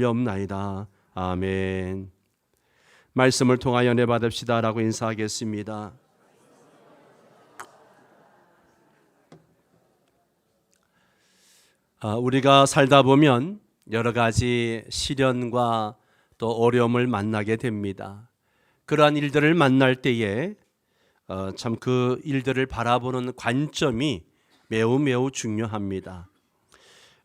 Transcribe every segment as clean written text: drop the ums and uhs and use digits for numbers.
없나이다. 아멘. 말씀을 통하여 은혜 받읍시다라고 인사하겠습니다. 우리가 살다 보면 여러 가지 시련과 또 어려움을 만나게 됩니다. 그러한 일들을 만날 때에 참 그 일들을 바라보는 관점이 매우 중요합니다.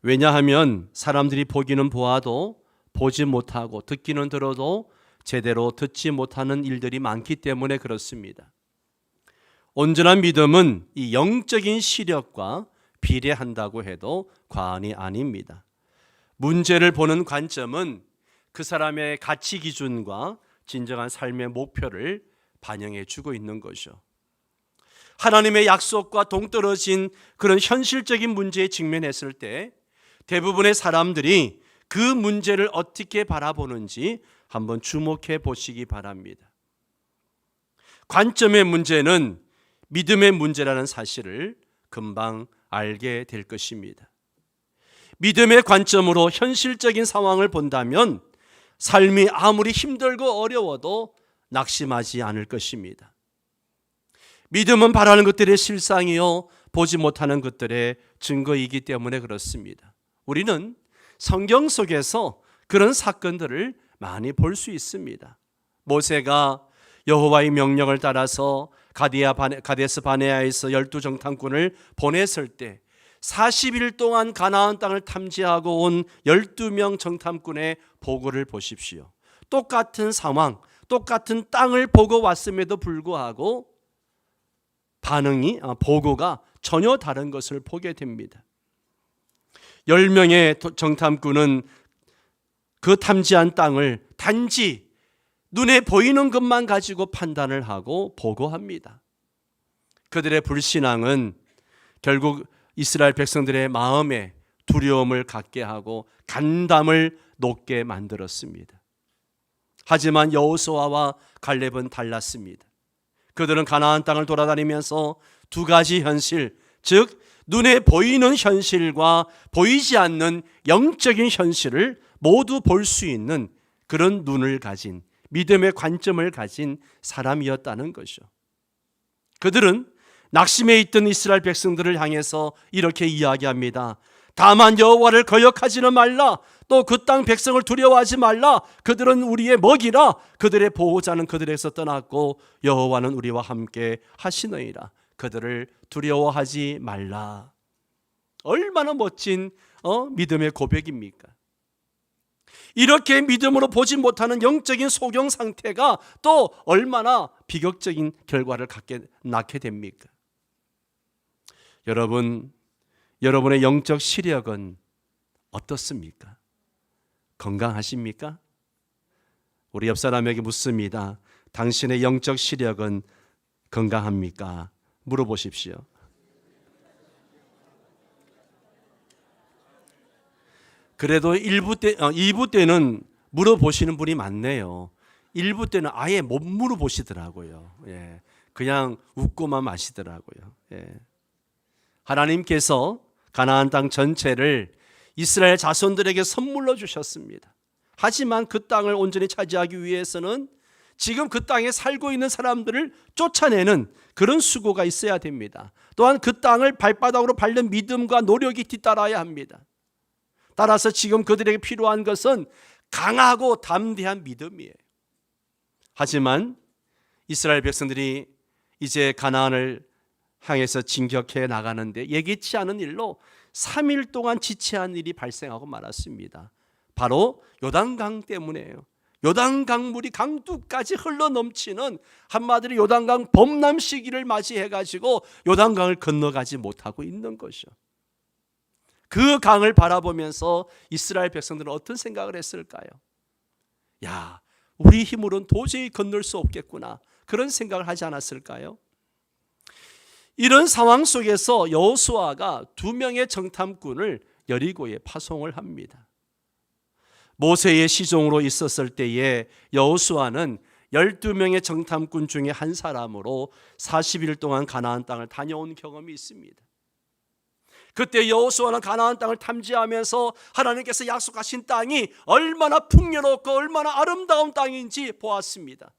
왜냐하면 사람들이 보기는 보아도 보지 못하고 듣기는 들어도 제대로 듣지 못하는 일들이 많기 때문에 그렇습니다. 온전한 믿음은 이 영적인 시력과 비례한다고 해도 과언이 아닙니다. 문제를 보는 관점은 그 사람의 가치 기준과 진정한 삶의 목표를 반영해 주고 있는 것이죠. 하나님의 약속과 동떨어진 그런 현실적인 문제에 직면했을 때 대부분의 사람들이 그 문제를 어떻게 바라보는지 한번 주목해 보시기 바랍니다. 관점의 문제는 믿음의 문제라는 사실을 금방 알게 될 것입니다. 믿음의 관점으로 현실적인 상황을 본다면 삶이 아무리 힘들고 어려워도 낙심하지 않을 것입니다. 믿음은 바라는 것들의 실상이요 보지 못하는 것들의 증거이기 때문에 그렇습니다. 우리는 성경 속에서 그런 사건들을 많이 볼 수 있습니다. 모세가 여호와의 명령을 따라서 가데스 바네아에서 12정탐꾼을 보냈을 때 40일 동안 가나안 땅을 탐지하고 온 12명 정탐꾼의 보고를 보십시오. 똑같은 상황, 똑같은 땅을 보고 왔음에도 불구하고 보고가 전혀 다른 것을 보게 됩니다. 10명의 정탐꾼은 그 탐지한 땅을 단지 눈에 보이는 것만 가지고 판단을 하고 보고합니다. 그들의 불신앙은 결국 이스라엘 백성들의 마음에 두려움을 갖게 하고 간담을 높게 만들었습니다. 하지만 여호수아와 갈렙은 달랐습니다. 그들은 가나안 땅을 돌아다니면서 두 가지 현실, 즉 눈에 보이는 현실과 보이지 않는 영적인 현실을 모두 볼 수 있는 그런 눈을 가진 믿음의 관점을 가진 사람이었다는 것이죠. 그들은 낙심해 있던 이스라엘 백성들을 향해서 이렇게 이야기합니다. 다만 여호와를 거역하지는 말라. 또 그 땅 백성을 두려워하지 말라. 그들은 우리의 먹이라. 그들의 보호자는 그들에게서 떠났고 여호와는 우리와 함께 하시느니라. 그들을 두려워하지 말라. 얼마나 멋진 믿음의 고백입니까? 이렇게 믿음으로 보지 못하는 영적인 소경 상태가 또 얼마나 비극적인 결과를 낳게 됩니까? 여러분의 영적 시력은 어떻습니까? 건강하십니까? 우리 옆 사람에게 묻습니다. 당신의 영적 시력은 건강합니까? 물어보십시오. 그래도 2부 때는 물어보시는 분이 많네요. 1부 때는 아예 못 물어보시더라고요. 예, 그냥 웃고만 마시더라고요. 예. 하나님께서 가나안 땅 전체를 이스라엘 자손들에게 선물로 주셨습니다. 하지만 그 땅을 온전히 차지하기 위해서는 지금 그 땅에 살고 있는 사람들을 쫓아내는 그런 수고가 있어야 됩니다. 또한 그 땅을 발바닥으로 밟는 믿음과 노력이 뒤따라야 합니다. 따라서 지금 그들에게 필요한 것은 강하고 담대한 믿음이에요. 하지만 이스라엘 백성들이 이제 가나안을 향해서 진격해 나가는데 예기치 않은 일로 3일 동안 지체한 일이 발생하고 말았습니다. 바로 요단강 때문에요. 요단강 물이 강두까지 흘러넘치는 한마디로 요단강 범람 시기를 맞이해가지고 요단강을 건너가지 못하고 있는 것이죠. 그 강을 바라보면서 이스라엘 백성들은 어떤 생각을 했을까요? 야, 우리 힘으로는 도저히 건널 수 없겠구나. 그런 생각을 하지 않았을까요? 이런 상황 속에서 여호수아가 2명의 정탐꾼을 여리고에 파송을 합니다. 모세의 시종으로 있었을 때에 여호수아는 12명의 정탐꾼 중에 한 사람으로 40일 동안 가나안 땅을 다녀온 경험이 있습니다. 그때 여호수아는 가나안 땅을 탐지하면서 하나님께서 약속하신 땅이 얼마나 풍요롭고 얼마나 아름다운 땅인지 보았습니다.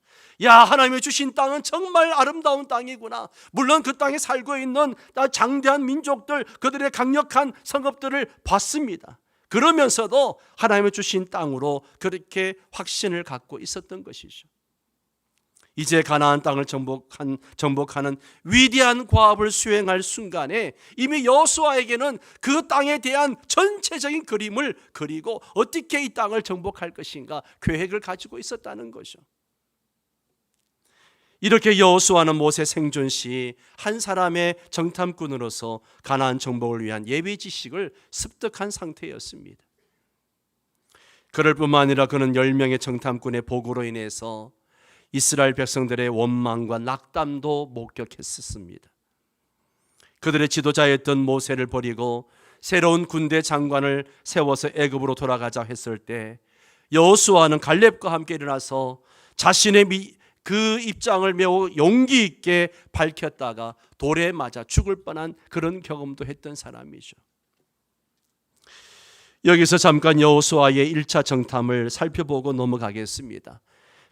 야, 하나님이 주신 땅은 정말 아름다운 땅이구나. 물론 그 땅에 살고 있는 장대한 민족들, 그들의 강력한 성읍들을 봤습니다. 그러면서도 하나님이 주신 땅으로 그렇게 확신을 갖고 있었던 것이죠. 이제 가나안 땅을 정복하는 위대한 과업을 수행할 순간에 이미 여호수아에게는 그 땅에 대한 전체적인 그림을 그리고 어떻게 이 땅을 정복할 것인가 계획을 가지고 있었다는 거죠. 이렇게 여호수아는 모세 생존 시 한 사람의 정탐꾼으로서 가나안 정복을 위한 예비 지식을 습득한 상태였습니다. 그럴 뿐만 아니라 그는 10명의 정탐꾼의 보고로 인해서 이스라엘 백성들의 원망과 낙담도 목격했었습니다. 그들의 지도자였던 모세를 버리고 새로운 군대 장관을 세워서 애굽으로 돌아가자 했을 때 여호수아는 갈렙과 함께 일어나서 자신의 그 입장을 매우 용기 있게 밝혔다가 돌에 맞아 죽을 뻔한 그런 경험도 했던 사람이죠. 여기서 잠깐 여호수아의 1차 정탐을 살펴보고 넘어가겠습니다.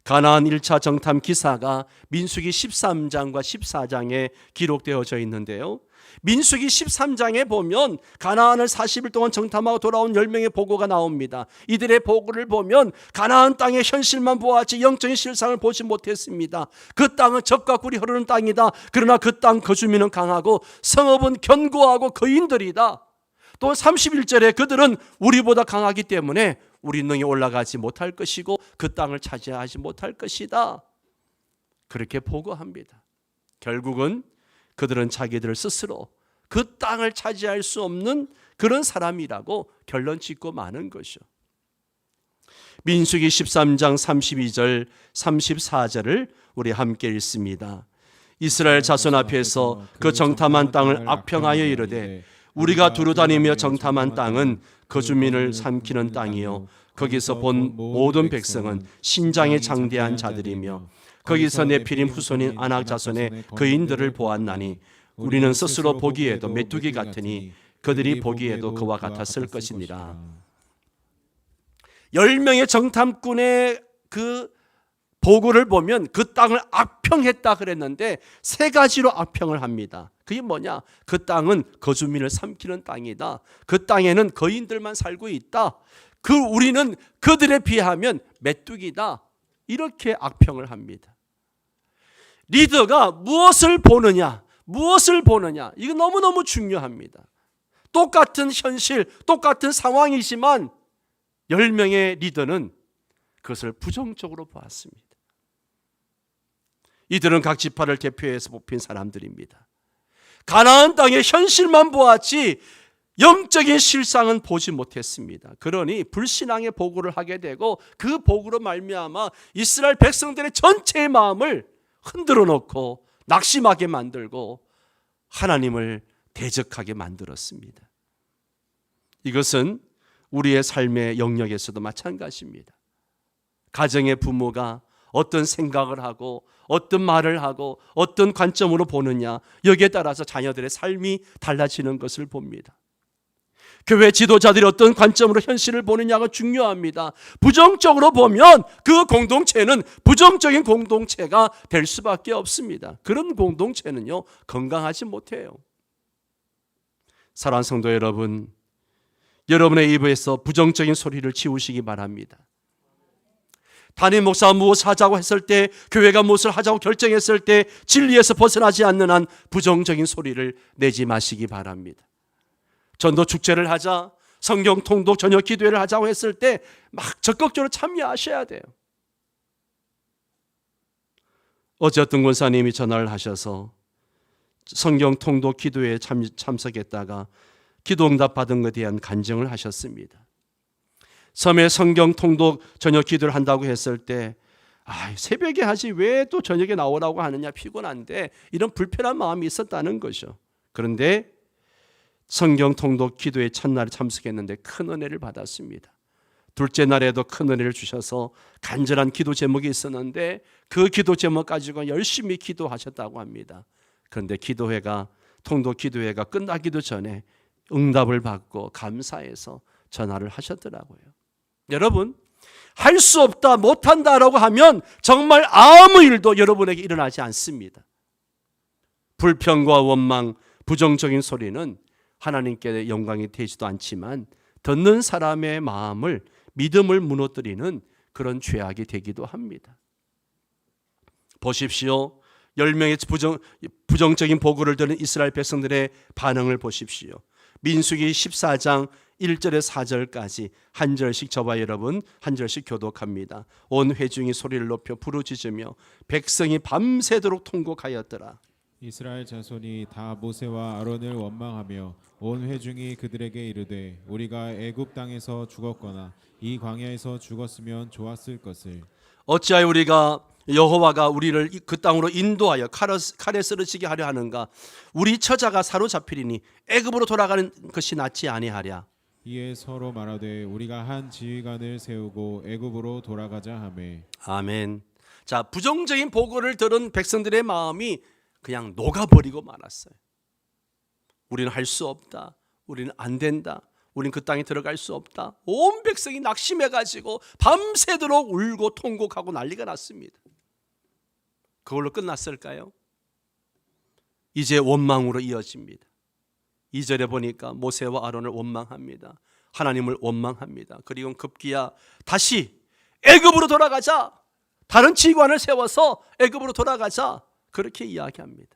가나안 1차 정탐 기사가 민수기 13장과 14장에 기록되어져 있는데요, 민수기 13장에 보면 가나안을 40일 동안 정탐하고 돌아온 10명의 보고가 나옵니다. 이들의 보고를 보면 가나안 땅의 현실만 보았지 영적인 실상을 보지 못했습니다. 그 땅은 젖과 꿀이 흐르는 땅이다. 그러나 그 땅 거주민은 강하고 성읍은 견고하고 거인들이다. 또 31절에 그들은 우리보다 강하기 때문에 우리 능히 올라가지 못할 것이고 그 땅을 차지하지 못할 것이다. 그렇게 보고합니다. 결국은 그들은 자기들 스스로 그 땅을 차지할 수 없는 그런 사람이라고 결론 짓고 마는 것이죠. 민수기 13장 32절 34절을 우리 함께 읽습니다. 이스라엘 자손 앞에서 그 정탐한 땅을 악평하여 이르되 우리가 두루다니며 정탐한 땅은 거주민을 삼키는 땅이요 거기서 본 모든 백성은 신장이 장대한 자들이며 거기서 네피림 후손인 아낙 자손의 거인들을 보았나니 우리는 스스로 보기에도 메뚜기 같으니 그들이 보기에도 그와 같았을 것이니라. 10명의 정탐꾼의 그 보고를 보면 그 땅을 악평했다 그랬는데 3가지로 악평을 합니다. 그게 뭐냐? 그 땅은 거주민을 삼키는 땅이다. 그 땅에는 거인들만 살고 있다. 우리는 그들에 비하면 메뚜기다. 이렇게 악평을 합니다. 리더가 무엇을 보느냐, 이거 너무너무 중요합니다. 똑같은 현실, 똑같은 상황이지만 10명의 리더는 그것을 부정적으로 보았습니다. 이들은 각 지파를 대표해서 뽑힌 사람들입니다. 가나안 땅의 현실만 보았지 영적인 실상은 보지 못했습니다. 그러니 불신앙의 보고를 하게 되고 그 보고로 말미암아 이스라엘 백성들의 전체의 마음을 흔들어 놓고 낙심하게 만들고 하나님을 대적하게 만들었습니다. 이것은 우리의 삶의 영역에서도 마찬가지입니다. 가정의 부모가 어떤 생각을 하고 어떤 말을 하고 어떤 관점으로 보느냐, 여기에 따라서 자녀들의 삶이 달라지는 것을 봅니다. 교회 지도자들이 어떤 관점으로 현실을 보느냐가 중요합니다. 부정적으로 보면 그 공동체는 부정적인 공동체가 될 수밖에 없습니다. 그런 공동체는요, 건강하지 못해요. 사랑하는 성도 여러분, 여러분의 입에서 부정적인 소리를 지우시기 바랍니다. 담임 목사가 무엇을 하자고 했을 때, 교회가 무엇을 하자고 결정했을 때 진리에서 벗어나지 않는 한 부정적인 소리를 내지 마시기 바랍니다. 전도 축제를 하자, 성경 통독 저녁 기도회를 하자고 했을 때 막 적극적으로 참여하셔야 돼요. 어제 어떤 권사님이 전화를 하셔서 성경 통독 기도회에 참석했다가 기도응답 받은 것에 대한 간증을 하셨습니다. 섬에 성경 통독 저녁 기도를 한다고 했을 때 새벽에 하지 왜 또 저녁에 나오라고 하느냐, 피곤한데, 이런 불편한 마음이 있었다는 거죠. 그런데 성경 통독 기도의 첫날에 참석했는데 큰 은혜를 받았습니다. 둘째 날에도 큰 은혜를 주셔서 간절한 기도 제목이 있었는데 그 기도 제목 가지고 열심히 기도하셨다고 합니다. 그런데 통독 기도회가 끝나기도 전에 응답을 받고 감사해서 전화를 하셨더라고요. 여러분, 할 수 없다, 못한다라고 하면 정말 아무 일도 여러분에게 일어나지 않습니다. 불평과 원망, 부정적인 소리는 하나님께 영광이 되지도 않지만 듣는 사람의 마음을, 믿음을 무너뜨리는 그런 죄악이 되기도 합니다. 보십시오. 10명의 부정적인 보고를 들은 이스라엘 백성들의 반응을 보십시오. 민수기 14장 1절에서 4절까지 한 절씩 저와 여러분 한 절씩 교독합니다. 온 회중이 소리를 높여 부르짖으며 백성이 밤새도록 통곡하였더라. 이스라엘 자손이 다 모세와 아론을 원망하며 온 회중이 그들에게 이르되 우리가 애굽 땅에서 죽었거나 이 광야에서 죽었으면 좋았을 것을. 어찌하여 우리가 여호와가 우리를 그 땅으로 인도하여 칼에 쓰러지게 하려 하는가? 우리 처자가 사로잡히리니 애굽으로 돌아가는 것이 낫지 아니하랴. 이에 서로 말하되 우리가 한 지휘관을 세우고 애굽으로 돌아가자 하매. 아멘. 자, 부정적인 보고를 들은 백성들의 마음이 그냥 녹아버리고 말았어요. 우리는 할 수 없다. 우리는 안 된다. 우리는 그 땅에 들어갈 수 없다. 온 백성이 낙심해가지고 밤새도록 울고 통곡하고 난리가 났습니다. 그걸로 끝났을까요? 이제 원망으로 이어집니다. 2절에 보니까 모세와 아론을 원망합니다. 하나님을 원망합니다. 그리고 급기야 다시 애굽으로 돌아가자. 다른 지휘관을 세워서 애굽으로 돌아가자. 그렇게 이야기합니다.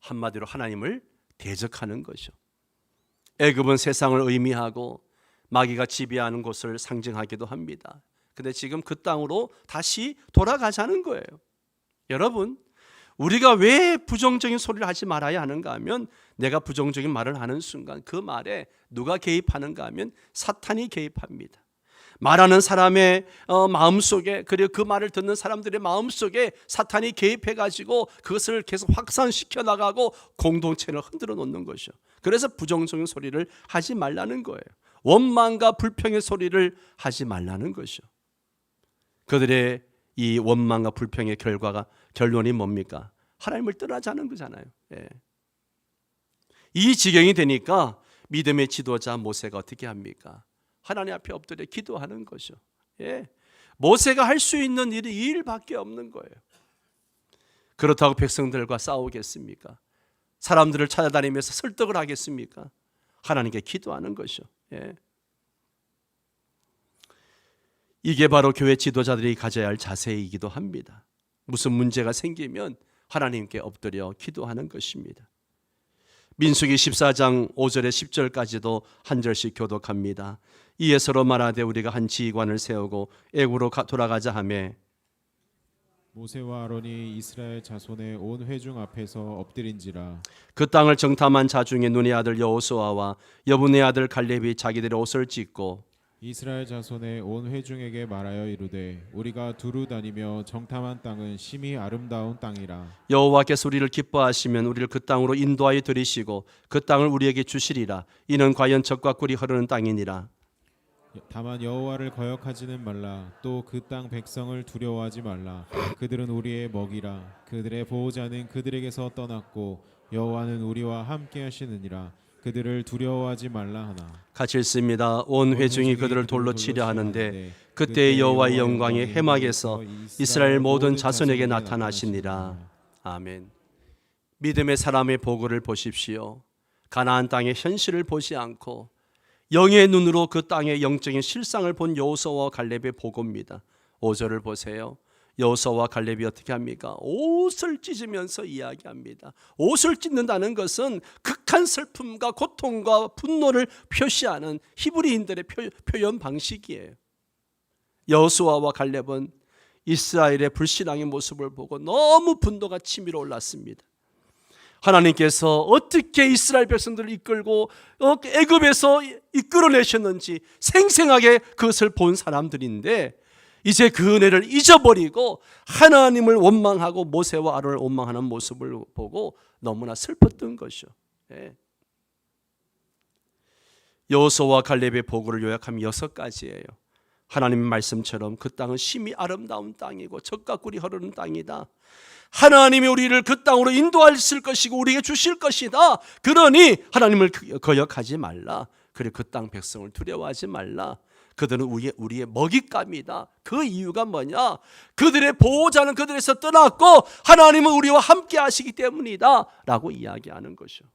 한마디로 하나님을 대적하는 거죠. 애굽은 세상을 의미하고 마귀가 지배하는 곳을 상징하기도 합니다. 근데 지금 그 땅으로 다시 돌아가자는 거예요. 여러분, 우리가 왜 부정적인 소리를 하지 말아야 하는가 하면 내가 부정적인 말을 하는 순간 그 말에 누가 개입하는가 하면 사탄이 개입합니다. 말하는 사람의 마음속에, 그리고 그 말을 듣는 사람들의 마음속에 사탄이 개입해가지고 그것을 계속 확산시켜 나가고 공동체를 흔들어 놓는 것이죠. 그래서 부정적인 소리를 하지 말라는 거예요. 원망과 불평의 소리를 하지 말라는 것이죠. 그들의 이 원망과 불평의 결론이 뭡니까? 하나님을 떠나자는 거잖아요. 예. 이 지경이 되니까 믿음의 지도자 모세가 어떻게 합니까? 하나님 앞에 엎드려 기도하는 거죠. 예. 모세가 할 수 있는 일이 이 일밖에 없는 거예요. 그렇다고 백성들과 싸우겠습니까? 사람들을 찾아다니면서 설득을 하겠습니까? 하나님께 기도하는 거죠. 예. 이게 바로 교회 지도자들이 가져야 할 자세이기도 합니다. 무슨 문제가 생기면 하나님께 엎드려 기도하는 것입니다. 민수기 14장 5절에 10절까지도 한 절씩 교독합니다. 이에 서로 말하되 우리가 한 지휘관을 세우고 애굽으로 돌아가자 하며 모세와 아론이 이스라엘 자손의 온 회중 앞에서 엎드린지라. 그 땅을 정탐한 자 중에 눈의 아들 여호수아와 여분의 아들 갈렙이 자기들의 옷을 찢고 이스라엘 자손의 온 회중에게 말하여 이르되 우리가 두루 다니며 정탐한 땅은 심히 아름다운 땅이라. 여호와께서 우리를 기뻐하시면 우리를 그 땅으로 인도하여 들이시고 그 땅을 우리에게 주시리라. 이는 과연 젖과 꿀이 흐르는 땅이니라. 다만 여호와를 거역하지는 말라. 또 그 땅 백성을 두려워하지 말라. 그들은 우리의 먹이라. 그들의 보호자는 그들에게서 떠났고 여호와는 우리와 함께 하시느니라. 그들을 두려워하지 말라 하나. 같이 읽습니다. 온 회중이 그들을 돌로 치려 하는데 그때 여호와의 영광이 해막에서 이스라엘 모든 자손에게 나타나시니라. 아멘. 믿음의 사람의 보고를 보십시오. 가나안 땅의 현실을 보지 않고 영의 눈으로 그 땅의 영적인 실상을 본 여호수아와 갈렙의 보고입니다. 5절을 보세요. 여호수아와 갈렙이 어떻게 합니까? 옷을 찢으면서 이야기합니다. 옷을 찢는다는 것은 극한 슬픔과 고통과 분노를 표시하는 히브리인들의 표현 방식이에요. 여호수아와 갈렙은 이스라엘의 불신앙의 모습을 보고 너무 분노가 치밀어 올랐습니다. 하나님께서 어떻게 이스라엘 백성들을 이끌고 애굽에서 이끌어내셨는지 생생하게 그것을 본 사람들인데 이제 그 은혜를 잊어버리고 하나님을 원망하고 모세와 아론을 원망하는 모습을 보고 너무나 슬펐던 것이죠. 예. 여호수아와 갈렙의 보고를 요약하면 6가지예요. 하나님의 말씀처럼 그 땅은 심히 아름다운 땅이고 젖과 꿀이 흐르는 땅이다. 하나님이 우리를 그 땅으로 인도하실 것이고 우리에게 주실 것이다. 그러니 하나님을 거역하지 말라. 그래 그 땅 백성을 두려워하지 말라. 그들은 우리의 먹잇감이다. 그 이유가 뭐냐? 그들의 보호자는 그들에서 떠났고 하나님은 우리와 함께 하시기 때문이다 라고 이야기하는 것이요.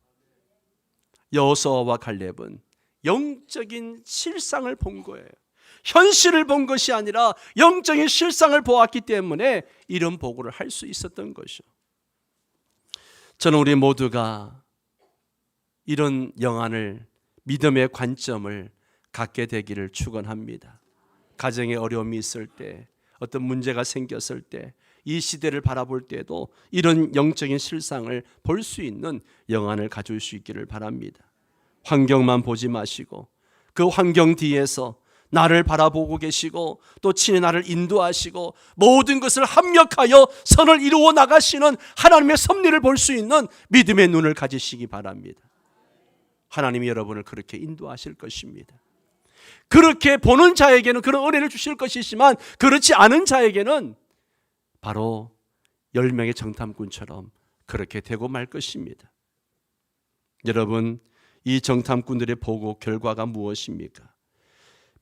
여호수아와 갈렙은 영적인 실상을 본 거예요. 현실을 본 것이 아니라 영적인 실상을 보았기 때문에 이런 보고를 할 수 있었던 것이요. 저는 우리 모두가 이런 영안을, 믿음의 관점을 갖게 되기를 축원합니다. 가정에 어려움이 있을 때, 어떤 문제가 생겼을 때, 이 시대를 바라볼 때도 이런 영적인 실상을 볼 수 있는 영안을 가질 수 있기를 바랍니다. 환경만 보지 마시고 그 환경 뒤에서 나를 바라보고 계시고 또 친히 나를 인도하시고 모든 것을 합력하여 선을 이루어 나가시는 하나님의 섭리를 볼 수 있는 믿음의 눈을 가지시기 바랍니다. 하나님이 여러분을 그렇게 인도하실 것입니다. 그렇게 보는 자에게는 그런 은혜를 주실 것이지만 그렇지 않은 자에게는 바로 10명의 정탐꾼처럼 그렇게 되고 말 것입니다. 여러분, 이 정탐꾼들의 보고 결과가 무엇입니까?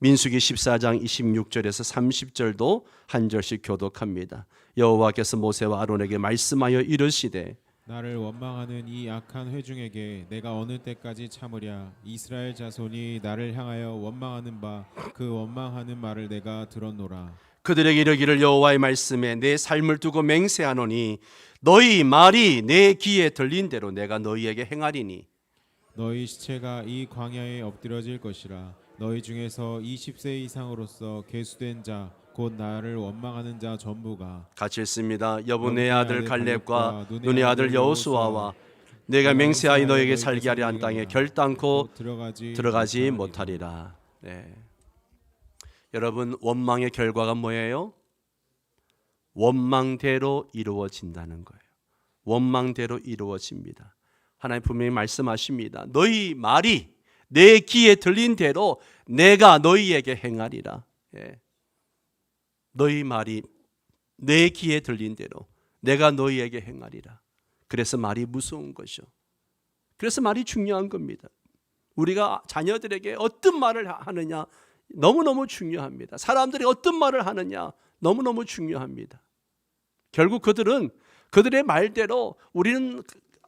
민수기 14장 26절에서 30절도 한 절씩 교독합니다. 여호와께서 모세와 아론에게 말씀하여 이르시되 나를 원망하는 이 악한 회중에게 내가 어느 때까지 참으랴. 이스라엘 자손이 나를 향하여 원망하는 바 그 원망하는 말을 내가 들었노라. 그들에게 이르기를 여호와의 말씀에 내 삶을 두고 맹세하노니 너희 말이 내 귀에 들린 대로 내가 너희에게 행하리니 너희 시체가 이 광야에 엎드려질 것이라. 너희 중에서 20세 이상으로서 계수된 자 곧 나를 원망하는 자 전부가 같이 읽습니다. 여분의 아들 갈렙과 눈의 아들 여호수아와 내가 맹세하여 너에게 살게 하려 한 땅에 결단코 들어가지 못하리라. 네. 여러분, 원망의 결과가 뭐예요? 원망대로 이루어진다는 거예요. 원망대로 이루어집니다. 하나님 분명히 말씀하십니다. 너희 말이 내 귀에 들린 대로 내가 너희에게 행하리라. 예. 너희 말이 내 귀에 들린 대로 내가 너희에게 행하리라. 그래서 말이 무서운 것이요. 그래서 말이 중요한 겁니다. 우리가 자녀들에게 어떤 말을 하느냐 너무너무 중요합니다. 사람들이 어떤 말을 하느냐 너무너무 중요합니다. 결국 그들은 그들의 말대로 우리는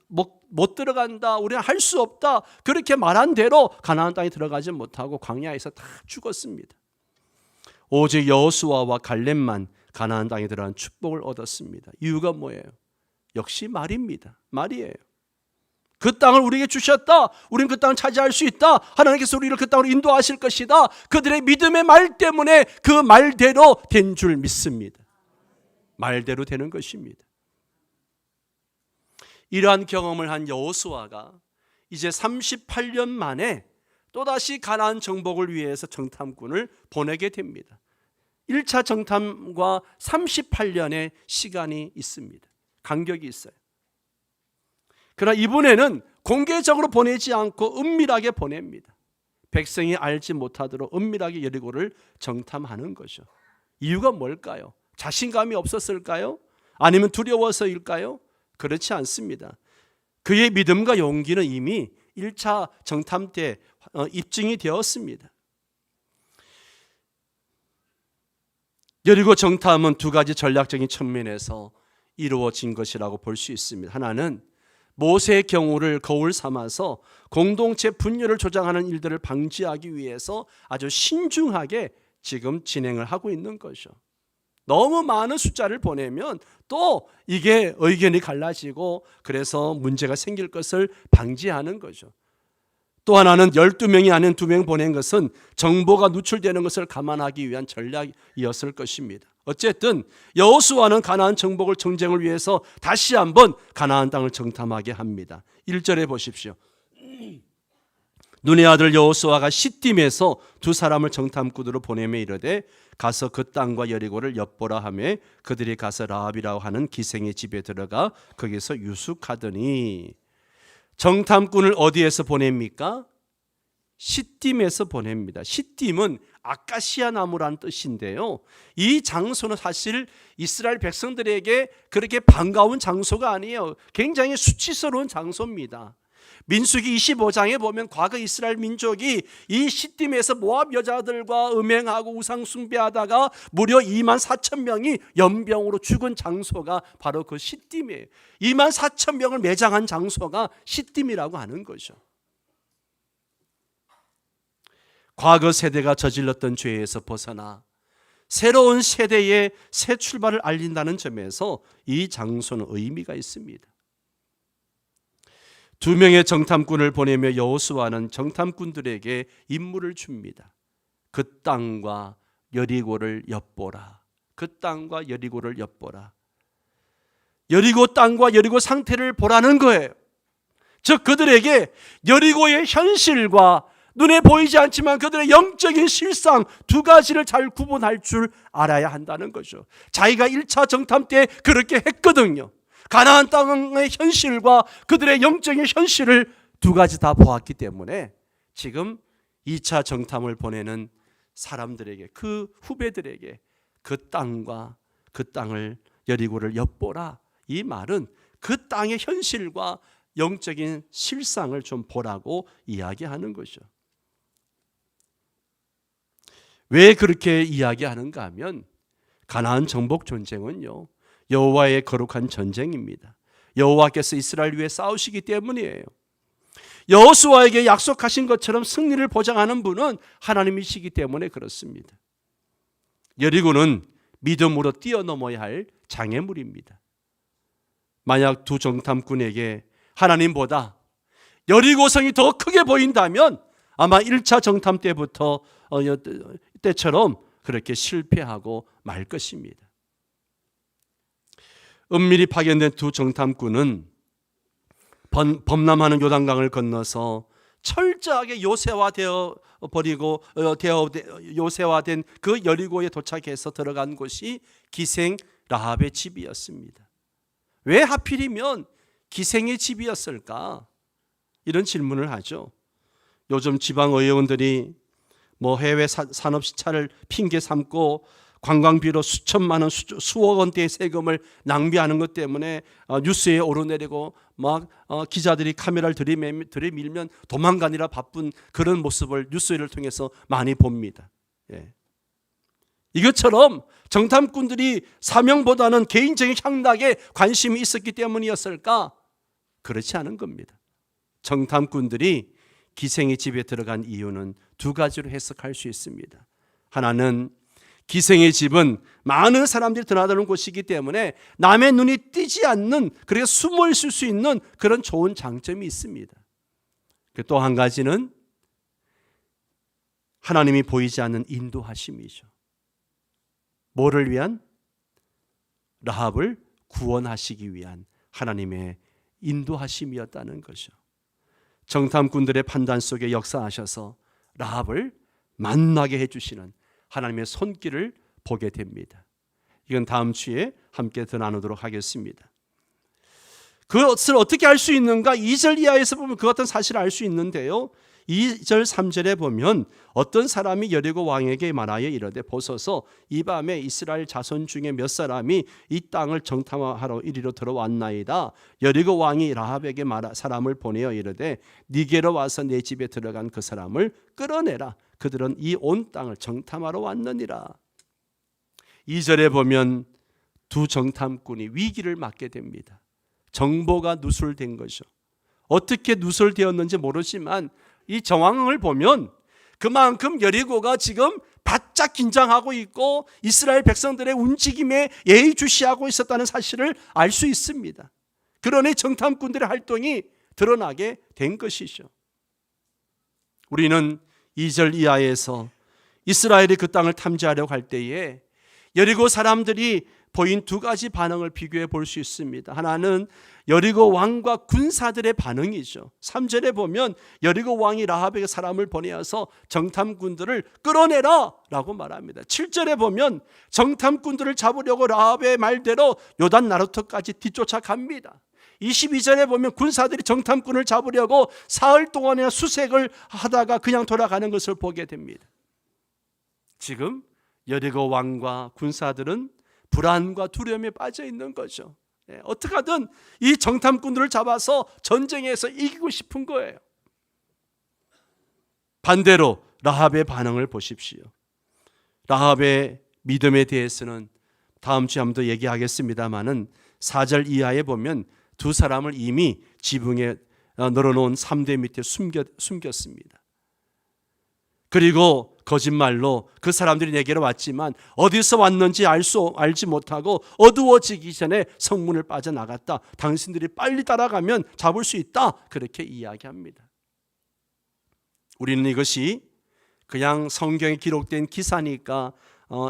못 들어간다, 우리는 할 수 없다 그렇게 말한 대로 가나안 땅에 들어가지 못하고 광야에서 다 죽었습니다. 오직 여호수아와 갈렙만 가나안 땅에 들어간 축복을 얻었습니다. 이유가 뭐예요? 역시 말입니다. 말이에요. 그 땅을 우리에게 주셨다. 우리는 그 땅을 차지할 수 있다. 하나님께서 우리를 그 땅으로 인도하실 것이다. 그들의 믿음의 말 때문에 그 말대로 된 줄 믿습니다. 말대로 되는 것입니다. 이러한 경험을 한 여호수아가 이제 38년 만에 또다시 가나안 정복을 위해서 정탐꾼을 보내게 됩니다. 1차 정탐과 38년의 시간이 있습니다. 간격이 있어요. 그러나 이번에는 공개적으로 보내지 않고 은밀하게 보냅니다. 백성이 알지 못하도록 은밀하게 여리고를 정탐하는 거죠. 이유가 뭘까요? 자신감이 없었을까요? 아니면 두려워서일까요? 그렇지 않습니다. 그의 믿음과 용기는 이미 1차 정탐 때 입증이 되었습니다. 여리고 정탐은 두 가지 전략적인 측면에서 이루어진 것이라고 볼 수 있습니다. 하나는 모세의 경우를 거울 삼아서 공동체 분열을 조장하는 일들을 방지하기 위해서 아주 신중하게 지금 진행을 하고 있는 거죠. 너무 많은 숫자를 보내면 또 이게 의견이 갈라지고 그래서 문제가 생길 것을 방지하는 거죠. 또 하나는 12명이 아닌 2명 보낸 것은 정보가 누출되는 것을 감안하기 위한 전략이었을 것입니다. 어쨌든 여호수아는 가나안 정복을 정쟁을 위해서 다시 한번 가나안 땅을 정탐하게 합니다. 1절에 보십시오. 눈의 아들 여호수아가 시딤에서 두 사람을 정탐꾼으로 보내며 이르되 가서 그 땅과 여리고를 엿보라 하며 그들이 가서 라합이라고 하는 기생의 집에 들어가 거기서 유숙하더니 정탐꾼을 어디에서 보냅니까? 시딤에서 보냅니다. 시딤은 아카시아 나무란 뜻인데요. 이 장소는 사실 이스라엘 백성들에게 그렇게 반가운 장소가 아니에요. 굉장히 수치스러운 장소입니다. 민수기 25장에 보면 과거 이스라엘 민족이 이 시딤에서 모압 여자들과 음행하고 우상 숭배하다가 무려 24,000명이 연병으로 죽은 장소가 바로 그 시딤이에요. 24,000명을 매장한 장소가 시딤이라고 하는 거죠. 과거 세대가 저질렀던 죄에서 벗어나 새로운 세대의 새 출발을 알린다는 점에서 이 장소는 의미가 있습니다. 2명의 정탐꾼을 보내며 여호수아는 정탐꾼들에게 임무를 줍니다. 그 땅과 여리고를 엿보라. 그 땅과 여리고를 엿보라. 여리고 땅과 여리고 상태를 보라는 거예요. 즉 그들에게 여리고의 현실과 눈에 보이지 않지만 그들의 영적인 실상 두 가지를 잘 구분할 줄 알아야 한다는 거죠. 자기가 1차 정탐 때 그렇게 했거든요. 가나안 땅의 현실과 그들의 영적인 현실을 두 가지 다 보았기 때문에 지금 2차 정탐을 보내는 사람들에게, 그 후배들에게 그 땅과 그 땅을 여리고를 엿보라. 이 말은 그 땅의 현실과 영적인 실상을 좀 보라고 이야기하는 거죠. 왜 그렇게 이야기하는가 하면 가나안 정복 전쟁은요, 여호와의 거룩한 전쟁입니다. 여호와께서 이스라엘 위해 싸우시기 때문이에요. 여호수아에게 약속하신 것처럼 승리를 보장하는 분은 하나님이시기 때문에 그렇습니다. 여리고는 믿음으로 뛰어넘어야 할 장애물입니다. 만약 두 정탐꾼에게 하나님보다 여리고성이 더 크게 보인다면 아마 1차 정탐 때처럼 그렇게 실패하고 말 것입니다. 은밀히 파견된 두 정탐꾼은 범람하는 요단강을 건너서 철저하게 요새화되어 버리고 요새화된 그 여리고에 도착해서 들어간 곳이 기생 라합의 집이었습니다. 왜 하필이면 기생의 집이었을까? 이런 질문을 하죠. 요즘 지방 의원들이 해외 산업 시차를 핑계 삼고 관광비로 수천만 원, 수억 원대의 세금을 낭비하는 것 때문에 뉴스에 오르내리고 기자들이 카메라를 들이밀면 도망가느라 바쁜 그런 모습을 뉴스를 통해서 많이 봅니다. 예. 이것처럼 정탐꾼들이 사명보다는 개인적인 향락에 관심이 있었기 때문이었을까? 그렇지 않은 겁니다. 정탐꾼들이 기생의 집에 들어간 이유는 두 가지로 해석할 수 있습니다. 하나는 기생의 집은 많은 사람들이 드나드는 곳이기 때문에 남의 눈이 띄지 않는, 그래서 숨어 있을 수 있는 그런 좋은 장점이 있습니다. 또 한 가지는 하나님이 보이지 않는 인도하심이죠. 뭐를 위한? 라합을 구원하시기 위한 하나님의 인도하심이었다는 것이죠. 정탐꾼들의 판단 속에 역사하셔서 라합을 만나게 해주시는 하나님의 손길을 보게 됩니다. 이건 다음 주에 함께 더 나누도록 하겠습니다. 그것을 어떻게 알 수 있는가? 2절 이하에서 보면 그 어떤 사실을 알 수 있는데요. 2절 3절에 보면 어떤 사람이 여리고 왕에게 말하여 이르되 보소서 이 밤에 이스라엘 자손 중에 몇 사람이 이 땅을 정탐하러 이리로 들어왔나이다. 여리고 왕이 라합에게 사람을 보내어 이르되 네게로 와서 내 집에 들어간 그 사람을 끌어내라. 그들은 이 온 땅을 정탐하러 왔느니라. 2절에 보면 두 정탐꾼이 위기를 맞게 됩니다. 정보가 누설된 거죠. 어떻게 누설되었는지 모르지만 이 정황을 보면 그만큼 여리고가 지금 바짝 긴장하고 있고 이스라엘 백성들의 움직임에 예의주시하고 있었다는 사실을 알 수 있습니다. 그러니 정탐꾼들의 활동이 드러나게 된 것이죠. 우리는 2절 이하에서 이스라엘이 그 땅을 탐지하려고 할 때에 여리고 사람들이 보인 두 가지 반응을 비교해 볼 수 있습니다. 하나는 여리고 왕과 군사들의 반응이죠. 3절에 보면 여리고 왕이 라합에게 사람을 보내어서 정탐꾼들을 끌어내라 라고 말합니다. 7절에 보면 정탐꾼들을 잡으려고 라합의 말대로 요단 나루터까지 뒤쫓아갑니다. 22절에 보면 군사들이 정탐꾼을 잡으려고 사흘 동안이나 수색을 하다가 그냥 돌아가는 것을 보게 됩니다. 지금 여리고 왕과 군사들은 불안과 두려움에 빠져 있는 거죠. 어떻게 하든 이 정탐꾼들을 잡아서 전쟁에서 이기고 싶은 거예요. 반대로 라합의 반응을 보십시오. 라합의 믿음에 대해서는 다음 주에 한번 더 얘기하겠습니다마는 4절 이하에 보면 두 사람을 이미 지붕에 널어놓은 삼대 밑에 숨겼습니다. 그리고 거짓말로 그 사람들이 내게로 왔지만 어디서 왔는지 알지 못하고 어두워지기 전에 성문을 빠져나갔다. 당신들이 빨리 따라가면 잡을 수 있다. 그렇게 이야기합니다. 우리는 이것이 그냥 성경에 기록된 기사니까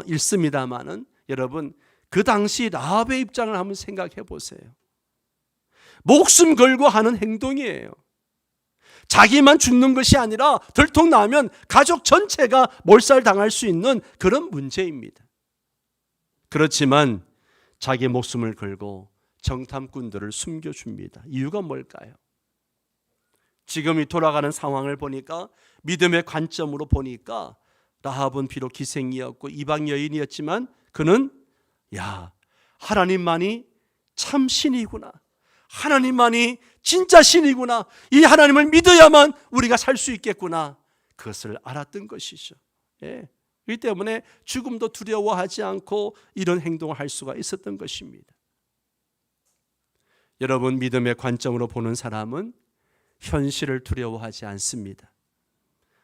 읽습니다마는 여러분 그 당시 라합의 입장을 한번 생각해 보세요. 목숨 걸고 하는 행동이에요. 자기만 죽는 것이 아니라 들통나면 가족 전체가 몰살당할 수 있는 그런 문제입니다. 그렇지만 자기 목숨을 걸고 정탐꾼들을 숨겨줍니다. 이유가 뭘까요? 지금 이 돌아가는 상황을 보니까 믿음의 관점으로 보니까 라합은 비록 기생이었고 이방 여인이었지만 그는 하나님만이 참 신이구나. 하나님만이 진짜 신이구나. 이 하나님을 믿어야만 우리가 살 수 있겠구나. 그것을 알았던 것이죠. 그렇기 때문에 죽음도 두려워하지 않고 이런 행동을 할 수가 있었던 것입니다. 여러분 믿음의 관점으로 보는 사람은 현실을 두려워하지 않습니다.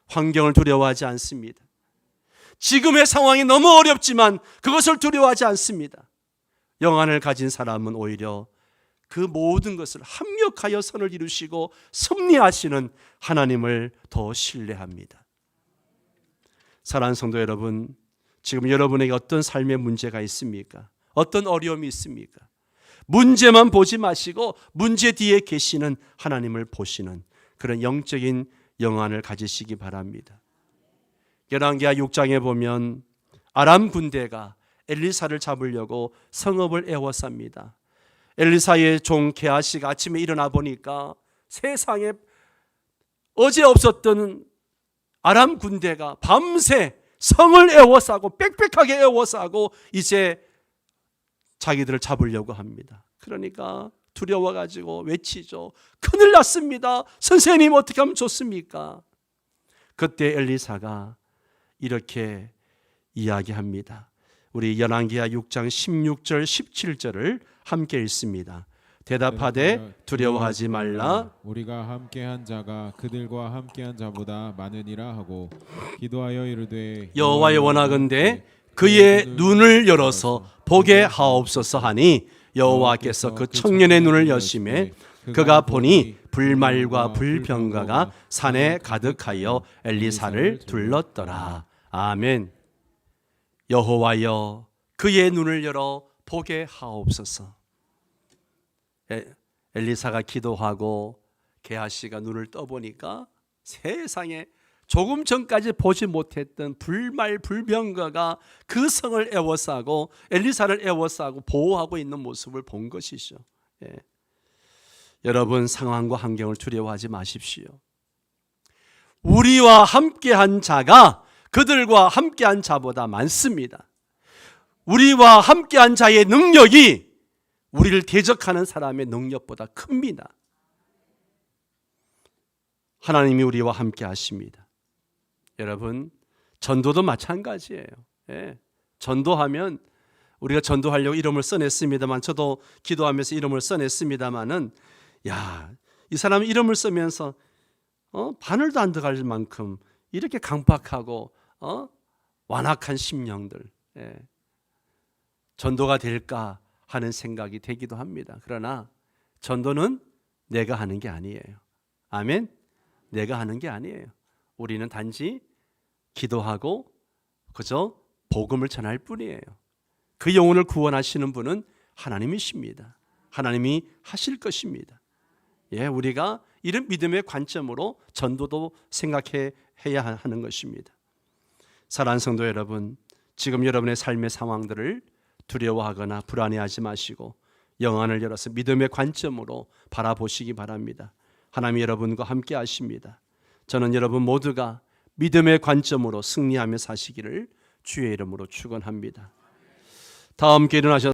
환경을 두려워하지 않습니다. 지금의 상황이 너무 어렵지만 그것을 두려워하지 않습니다. 영안을 가진 사람은 오히려 그 모든 것을 합력하여 선을 이루시고 섭리하시는 하나님을 더 신뢰합니다. 사랑하는 성도 여러분, 지금 여러분에게 어떤 삶의 문제가 있습니까? 어떤 어려움이 있습니까? 문제만 보지 마시고 문제 뒤에 계시는 하나님을 보시는 그런 영적인 영안을 가지시기 바랍니다. 열왕기하 6장에 보면 아람 군대가 엘리사를 잡으려고 성읍을 에워쌉니다. 엘리사의 종 게하시가 아침에 일어나 보니까 세상에 어제 없었던 아람 군대가 밤새 성을 에워싸고 빽빽하게 에워싸고 이제 자기들을 잡으려고 합니다. 그러니까 두려워가지고 외치죠. 큰일 났습니다. 선생님 어떻게 하면 좋습니까? 그때 엘리사가 이렇게 이야기합니다. 우리 열왕기하 6장 16절 17절을 함께 읽습니다. 대답하되 두려워하지 말라. 우리가 함께한 자가 그들과 함께한 자보다 많으니라 하고 기도하여 이르되 여호와의 원하건대 그의 눈을 열어서 보게 하옵소서 하니 여호와께서 그 청년의 눈을 여심해 그가 보니 불말과 불병가가 산에 가득하여 엘리사를 둘렀더라. 아멘. 여호와여 그의 눈을 열어 보게 하옵소서. 엘리사가 기도하고 게하시가 눈을 떠보니까 세상에 조금 전까지 보지 못했던 불말 불병거가 그 성을 에워싸고 엘리사를 에워싸고 보호하고 있는 모습을 본 것이죠. 여러분 상황과 환경을 두려워하지 마십시오. 우리와 함께한 자가 그들과 함께한 자보다 많습니다. 우리와 함께한 자의 능력이 우리를 대적하는 사람의 능력보다 큽니다. 하나님이 우리와 함께 하십니다. 여러분 전도도 마찬가지예요. 전도하면 우리가 전도하려고 이름을 써냈습니다만 저도 기도하면서 이름을 써냈습니다마는 이 사람 이름을 쓰면서 바늘도 안 들어갈 만큼 이렇게 강팍하고 완악한 심령들 전도가 될까 하는 생각이 되기도 합니다. 그러나 전도는 내가 하는 게 아니에요. 아멘. 내가 하는 게 아니에요. 우리는 단지 기도하고 그저 복음을 전할 뿐이에요. 그 영혼을 구원하시는 분은 하나님이십니다. 하나님이 하실 것입니다. 우리가 이런 믿음의 관점으로 전도도 생각해야 하는 것입니다. 사랑하는 성도 여러분, 지금 여러분의 삶의 상황들을 두려워하거나 불안해하지 마시고 영안을 열어서 믿음의 관점으로 바라보시기 바랍니다. 하나님 여러분과 함께 하십니다. 저는 여러분 모두가 믿음의 관점으로 승리하며 사시기를 주의 이름으로 축원합니다. 다 함께 일어나셔서